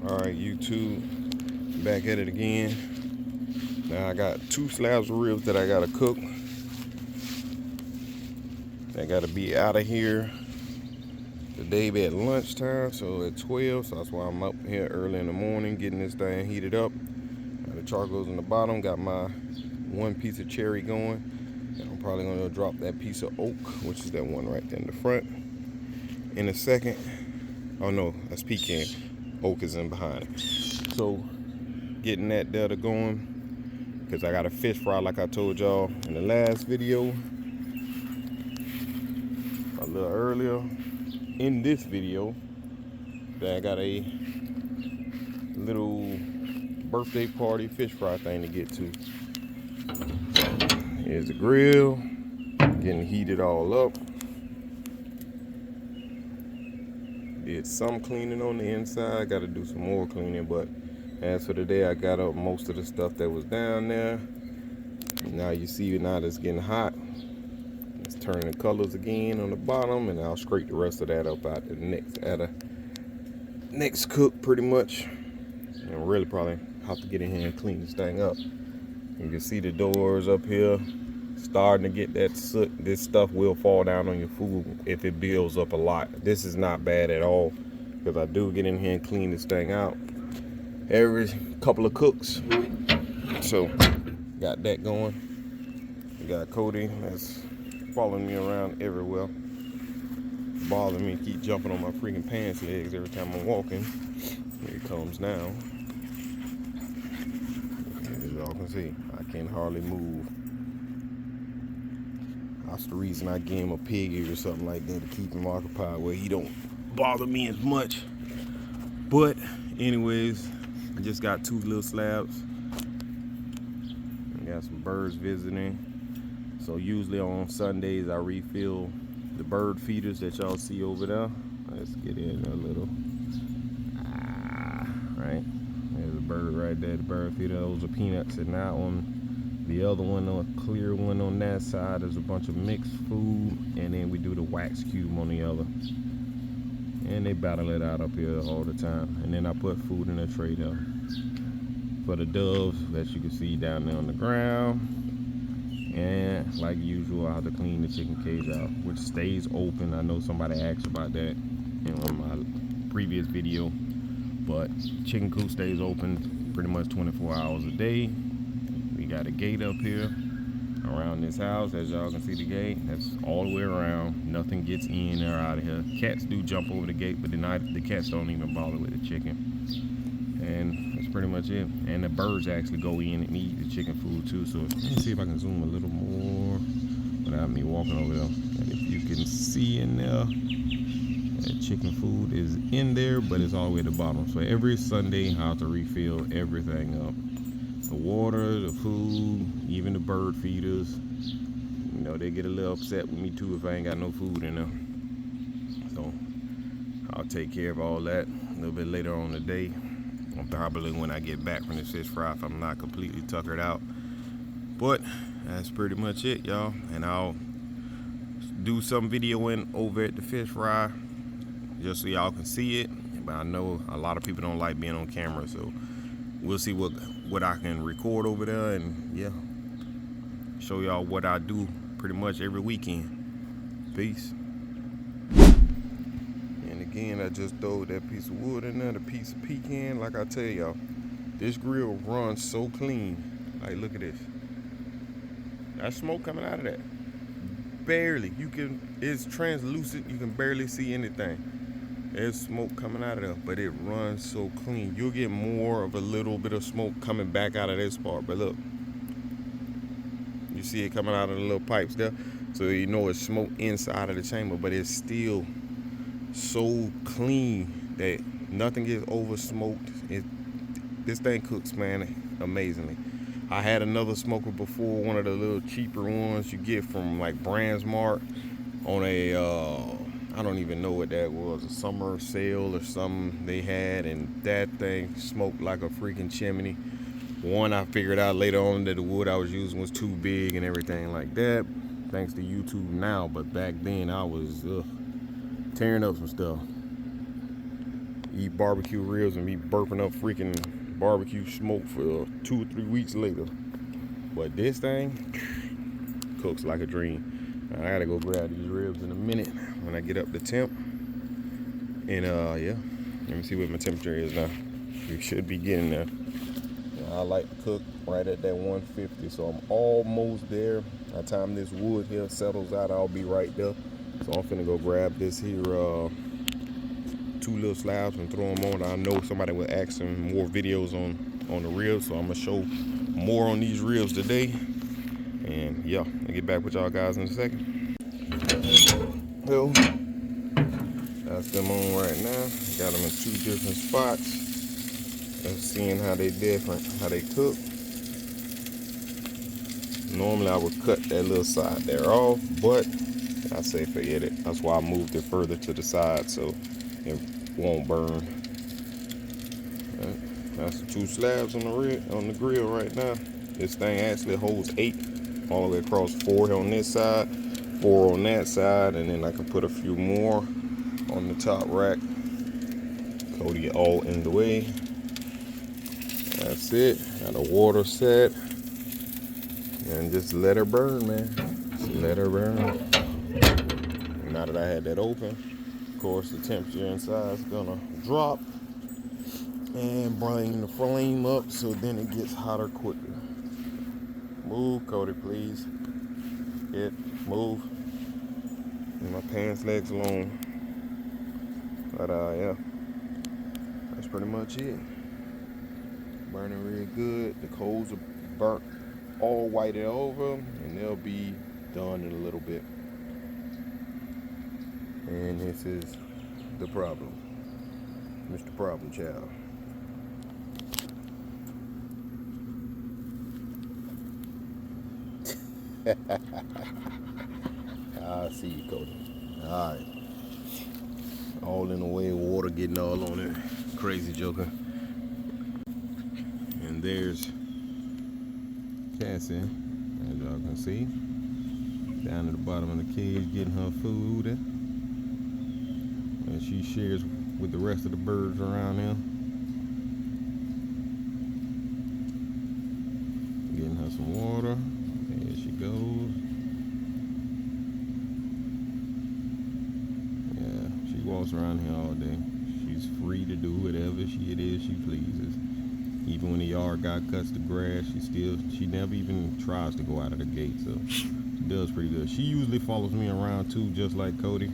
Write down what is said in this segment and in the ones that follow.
Alright, YouTube, back at it again. Now I got 2 slabs of ribs that I gotta cook. I gotta be out of here today at lunchtime, so at 12, so that's why I'm up here early in the morning getting this thing heated up. Now the charcoal's in the bottom, got my 1 piece of cherry going, and I'm probably gonna drop that piece of oak, which is that one right there in the front, in a second. Oh no, that's pecan. Oak is in behind it. So getting that there to going, because I got a fish fry like I told y'all in the last video a little earlier. In this video, that I got a little birthday party fish fry thing to get to. Here's the grill, getting heated all up. Did some cleaning on the inside, got to do some more cleaning, but as for today, I got up most of the stuff that was down there. Now you see now that it's getting hot. It's turning the colors again on the bottom, and I'll scrape the rest of that up out the next cook pretty much. And really probably have to get in here and clean this thing up. You can see the doors up here starting to get that soot. This stuff will fall down on your food if it builds up a lot. This is not bad at all, because I do get in here and clean this thing out every couple of cooks. So got that going. We got Cody that's following me around everywhere, bothering me, keep jumping on my freaking pants legs every time I'm walking. Here it comes now. As y'all can see, I can hardly move. That's the reason I gave him a pig ear or something like that, to keep him occupied where he don't bother me as much. But anyways, I just got 2 little slabs. I got some birds visiting. So usually on Sundays I refill the bird feeders that y'all see over there. Let's get in a little. Right, there's a bird right there, the bird feeder. Those are peanuts in that one. The other one, a clear one on that side, there's a bunch of mixed food, and then we do the wax cube on the other. And they battle it out up here all the time. And then I put food in a tray there for the doves that you can see down there on the ground. And like usual, I have to clean the chicken cage out, which stays open. I know somebody asked about that in one of my previous video, but chicken coop stays open pretty much 24 hours a day. We got a gate up here around this house. As y'all can see, the gate, that's all the way around. Nothing gets in or out of here. Cats do jump over the gate, but the cats don't even bother with the chicken. And that's pretty much it. And the birds actually go in and eat the chicken food too. So let me see if I can zoom a little more without me walking over there. And if you can see in there, that chicken food is in there, but it's all the way at the bottom. So every Sunday I have to refill everything up. The water, the food, even the bird feeders. You know, they get a little upset with me too if I ain't got no food in there. So I'll take care of all that a little bit later on today. Probably when I get back from this fish fry, if I'm not completely tuckered out. But that's pretty much it, y'all. And I'll do some videoing over at the fish fry just so y'all can see it. But I know a lot of people don't like being on camera, so we'll see what I can record over there, and yeah, show y'all what I do pretty much every weekend. Peace. And again, I just throw that piece of wood in there, the piece of pecan. Like I tell y'all, this grill runs so clean. Like, look at this. That smoke coming out of that. Barely. It's translucent. You can barely see anything. There's smoke coming out of there, but it runs so clean. You'll get more of a little bit of smoke coming back out of this part. But look, you see it coming out of the little pipes there. So you know it's smoke inside of the chamber, but it's still so clean that nothing gets over smoked. This thing cooks, man, amazingly. I had another smoker before, one of the little cheaper ones you get from like Brandsmart on a I don't even know what that was, a summer sale or something they had, and that thing smoked like a freaking chimney. One, I figured out later on that the wood I was using was too big and everything like that, thanks to YouTube now, but back then I was tearing up some stuff. eat barbecue ribs and be burping up freaking barbecue smoke for 2 or 3 weeks later. But this thing cooks like a dream. I gotta go grab these ribs in a minute when I get up to temp. And yeah, let me see what my temperature is now. We should be getting there. I like to cook right at that 150, so I'm almost there. By the time this wood here settles out, I'll be right there. So I'm finna go grab this here 2 little slabs and throw them on. I know somebody will ask some more videos on the ribs, so I'm gonna show more on these ribs today. And yeah, I'll get back with y'all guys in a second. So that's them on right now. Got them in 2 different spots. Let's seeing how they different, how they cook. Normally I would cut that little side there off, but I say forget it. That's why I moved it further to the side so it won't burn. That's the 2 slabs on the grill right now. This thing actually holds 8 all the way across, 4 on this side, 4 on that side, and then I can put a few more on the top rack. Cody all in the way. That's it. Got the water set. And just let her burn, man. Just let her burn. Now that I had that open, of course the temperature inside is gonna drop and bring the flame up so then it gets hotter quicker. Move, Cody, please. Move. And my pants legs long. But yeah, that's pretty much it. Burning real good. The coals are burnt all whited over, and they'll be done in a little bit. And this is the problem, Mr. Problem Child. I see you, Cody. All right. All in the way, water getting all on it. Crazy joker. And there's Cassie, as y'all can see, down at the bottom of the cage getting her food. And she shares with the rest of the birds around here. Getting her some water. There she goes. Yeah, she walks around here all day. She's free to do whatever it is she pleases. Even when the yard guy cuts the grass, she never even tries to go out of the gate, so she does pretty good. She usually follows me around too, just like Cody.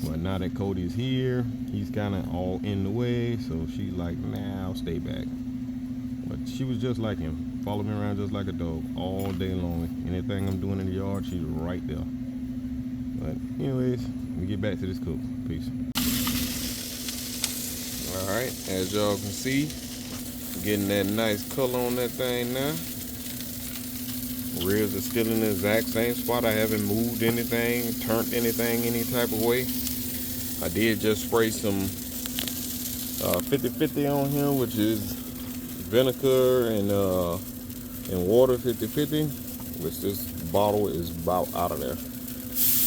But now that Cody's here, he's kind of all in the way, so she's like, nah, I'll stay back. But she was just like him, follow me around just like a dog all day long. Anything I'm doing in the yard, she's right there. But anyways, let me get back to this cook. Peace. All right, as y'all can see, getting that nice color on that thing now. Ribs are still in the exact same spot. I haven't moved anything, turned anything any type of way. I did just spray some 50-50 on here, which is vinegar and water 50-50, which this bottle is about out of there.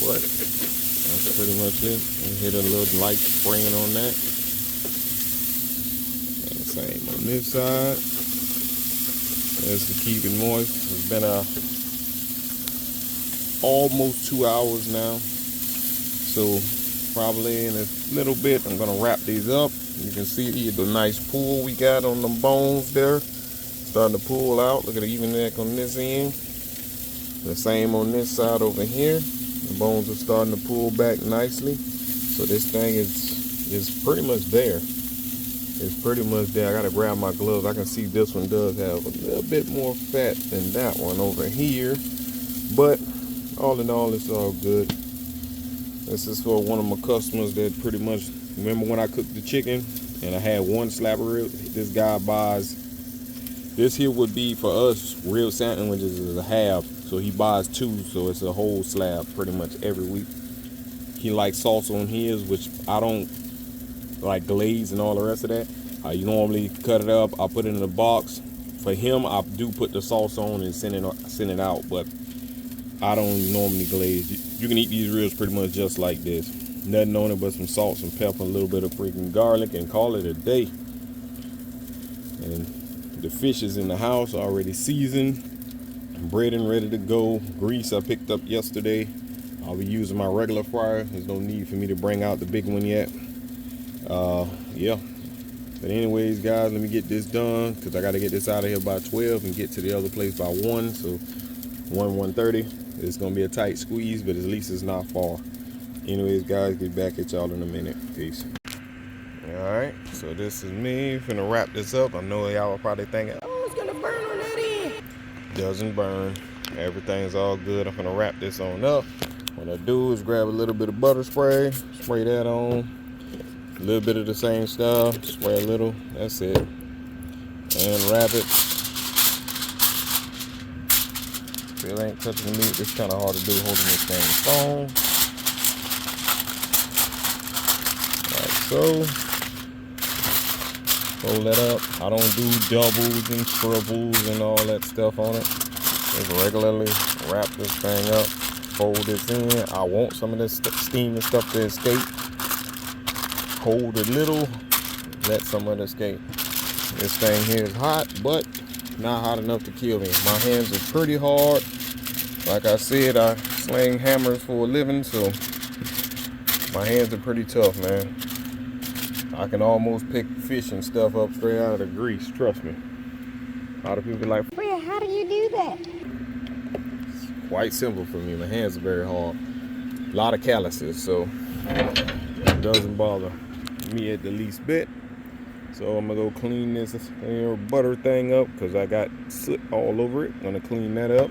But that's pretty much it. And hit a little light spraying on that. Same on this side. That's to keep it moist. It's been almost 2 hours now. So probably in a little bit I'm gonna wrap these up. You can see the nice pull we got on the bones there. Starting to pull out. Look at the even neck on this end. The same on this side over here. The bones are starting to pull back nicely. So this thing is pretty much there. It's pretty much there. I gotta grab my gloves. I can see this one does have a little bit more fat than that one over here. But all in all, it's all good. This is for one of my customers that pretty much, remember when I cooked the chicken and I had 1 slab of rib? This guy buys, this here would be for us, rib sandwiches is a half. So he buys 2, so it's a whole slab pretty much every week. He likes salsa on his, which I don't like, glaze and all the rest of that. You normally cut it up, I put it in a box. For him, I do put the sauce on and send it out, but I don't normally glaze. You can eat these ribs pretty much just like this. Nothing on it but some salt, some pepper, a little bit of freaking garlic, and call it a day. And the fish is in the house, already seasoned, bread and ready to go. Grease I picked up yesterday. I'll be using my regular fryer. There's no need for me to bring out the big one yet. Yeah. But anyways, guys, let me get this done because I got to get this out of here by 12 and get to the other place by 1. So 1:30. It's going to be a tight squeeze, but at least it's not far. Anyways, guys, get back at y'all in a minute. Peace. Alright, so this is me. Finna wrap this up. I know y'all are probably thinking, oh, it's gonna burn on that end. Doesn't burn. Everything's all good. I'm finna wrap this on up. What I do is grab a little bit of butter spray, spray that on. A little bit of the same stuff, spray a little. That's it. And wrap it. Still ain't touching the meat. It's kind of hard to do holding this thing phone. So, fold that up. I don't do doubles and triples and all that stuff on it. Just regularly wrap this thing up, fold this in. I want some of this steam and stuff to escape. Hold a little, let some of it escape. This thing here is hot, but not hot enough to kill me. My hands are pretty hard. Like I said, I sling hammers for a living, so my hands are pretty tough, man. I can almost pick fish and stuff up straight out of the grease, trust me. A lot of people are like, Fred, how do you do that? It's quite simple for me. My hands are very hard. A lot of calluses, so it doesn't bother me at the least bit. So I'm gonna go clean this butter thing up because I got soot all over it. I'm gonna clean that up.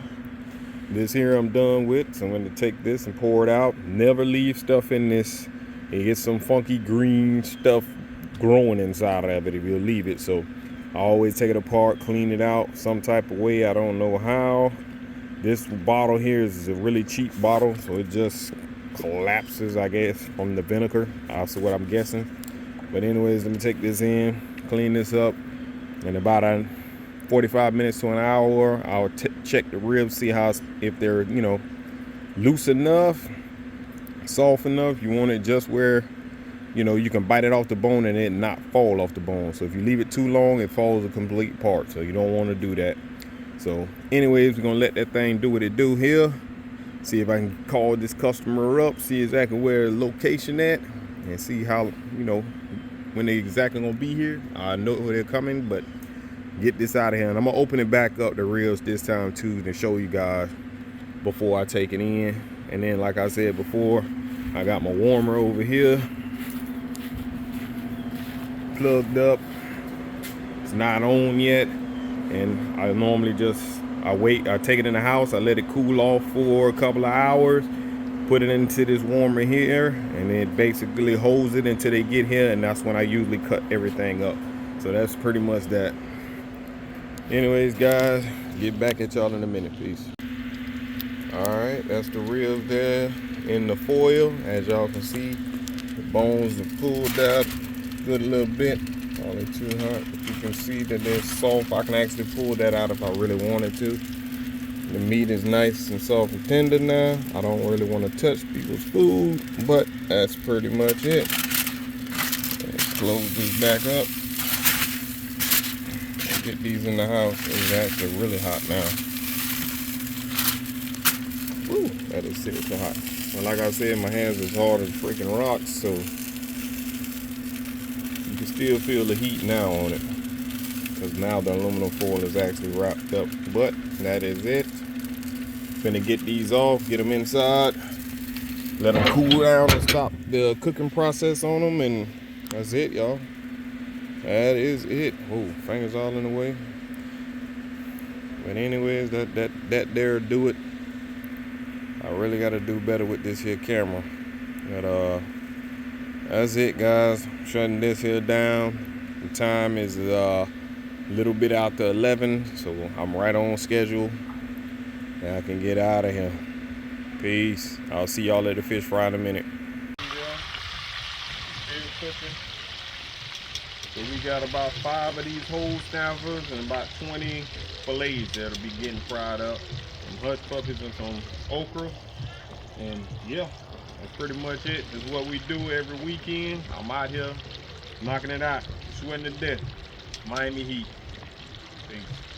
This here I'm done with, so I'm gonna take this and pour it out. Never leave stuff in this. You get some funky green stuff growing inside of it if you leave it. So I always take it apart, clean it out some type of way. I don't know how. This bottle here is a really cheap bottle, so it just collapses, I guess, from the vinegar. That's what I'm guessing. But anyways, let me take this in, clean this up. In about 45 minutes to an hour, I'll check the ribs, see if they're, loose enough, soft enough. You want it just where you can bite it off the bone and it not fall off the bone. So if you leave it too long, it falls a complete apart. So you don't want to do that. So anyways, we're gonna let that thing do what it do here. See if I can call this customer up, see exactly where the location at, and see how, when they exactly gonna be here. I know where they're coming, but get this out of here. And I'm gonna open it back up, the ribs this time too, to show you guys before I take it in. And then, like I said before, I got my warmer over here plugged up. It's not on yet, and I normally I take it in the house, I let it cool off for a couple of hours, put it into this warmer here, and it basically holds it until they get here, and that's when I usually cut everything up. So that's pretty much that. Anyways, guys, get back at y'all in a minute. Peace. Alright, that's the ribs there in the foil. As y'all can see, the bones are pulled out good little bit. Probably too hot, but you can see that they're soft. I can actually pull that out if I really wanted to. The meat is nice and soft and tender now. I don't really want to touch people's food, but that's pretty much it. Let's close this back up. Get these in the house. It's actually really hot now. Woo, that is seriously hot. And like I said, my hands is hard as freaking rocks, so you can still feel the heat now on it. Because now the aluminum foil is actually wrapped up. But that is it. Finna get these off, get them inside, let them cool down and stop the cooking process on them, and that's it, y'all. That is it. Oh, fingers all in the way. But anyways, that there do it. I really got to do better with this here camera. But that's it, guys. Shutting this here down. The time is a little bit out to 11, so I'm right on schedule. And I can get out of here. Peace. I'll see y'all at the fish fry in a minute. So we got about 5 of these whole snappers and about 20 fillets that'll be getting fried up. Some hush puppies and some okra. And yeah, That's pretty much it. This is what we do every weekend. I'm out here knocking it out, sweating to death. Miami Heat. Peace.